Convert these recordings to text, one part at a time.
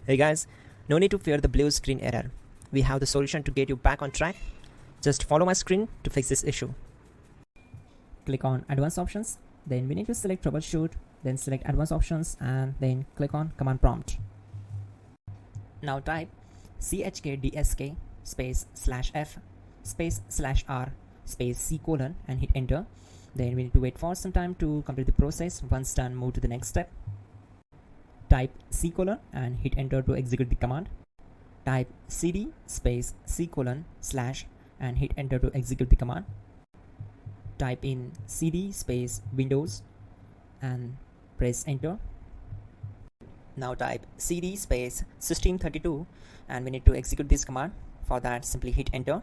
Hey guys, no need to fear the blue screen error. We have the solution to get you back on track. Just follow my screen to fix this issue. Click on Advanced Options, then we need to select Troubleshoot, then select Advanced Options and then click on Command Prompt. Now type chkdsk space /f space /r space c colon and hit enter. Then we need to wait for some time to complete the process. Once done, move to the next step. Type c colon and hit enter to execute the command. Type cd space c colon / and hit enter to execute the command. Type in cd space Windows and press enter. Now type cd space system32 and we need to execute this command. For that, simply hit enter.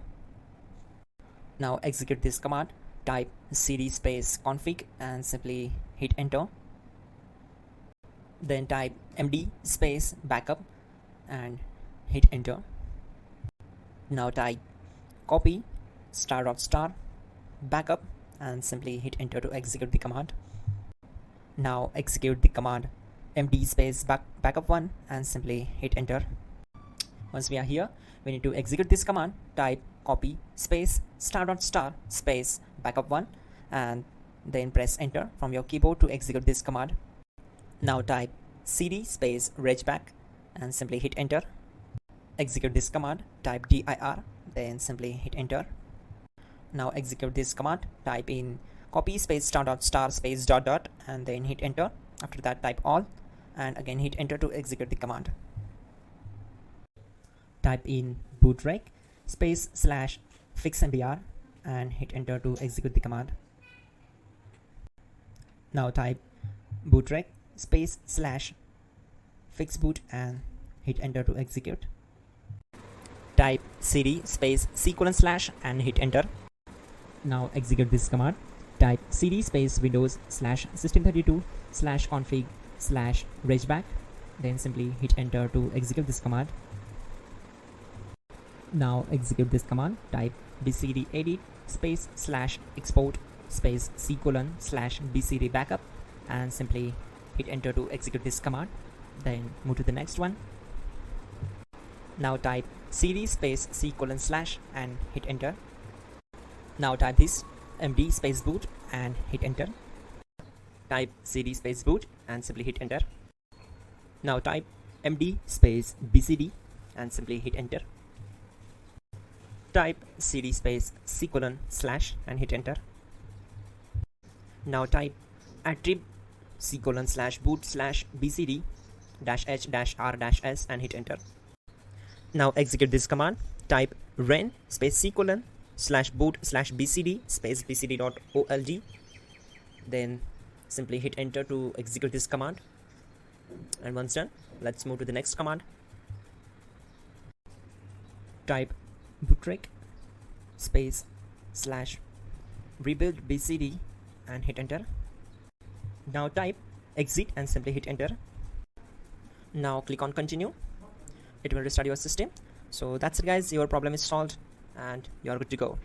Now execute this command. Type cd space config and simply hit enter. Then type md space backup and hit enter. Now type copy **backup and simply hit enter to execute the command. Now execute the command md space backup1 and simply hit enter. Once we are here, we need to execute this command. Type copy space **space backup1 and then press enter from your keyboard to execute this command. Now type cd space regback and simply hit enter. Execute this command. Type dir, then simply hit enter. Now execute this command. Type in copy space **space ... and then hit enter. After that, type all and again hit enter to execute the command. Type in bootrec space /fixmdr and hit enter to execute the command. Now type bootrec space /fixboot and hit enter to execute. Type cd space c colon / and hit enter. Now execute this command. Type cd space Windows /system32 /config /regback, then simply hit enter to execute this command. Now execute this command. Type bcd edit space /export space c colon /bcd backup and simply hit enter to execute this command. Then move to the next one. Now type cd space c colon / and hit enter. Now type this md space boot and hit enter. Type cd space boot and simply hit enter. Now type md space bcd and simply hit enter. Type cd space c colon / and hit enter. Now type attrib c colon /boot /bcd -h -r -s and hit enter. Now execute this command. Type ren space c colon /boot /bcd space bcd.old. Then simply hit enter to execute this command. And once done, let's move to the next command. Type bootrec space /rebuild bcd and hit enter. Now type exit and simply hit enter. Now click on continue. It will restart your system. So that's it guys, your problem is solved and you're good to go.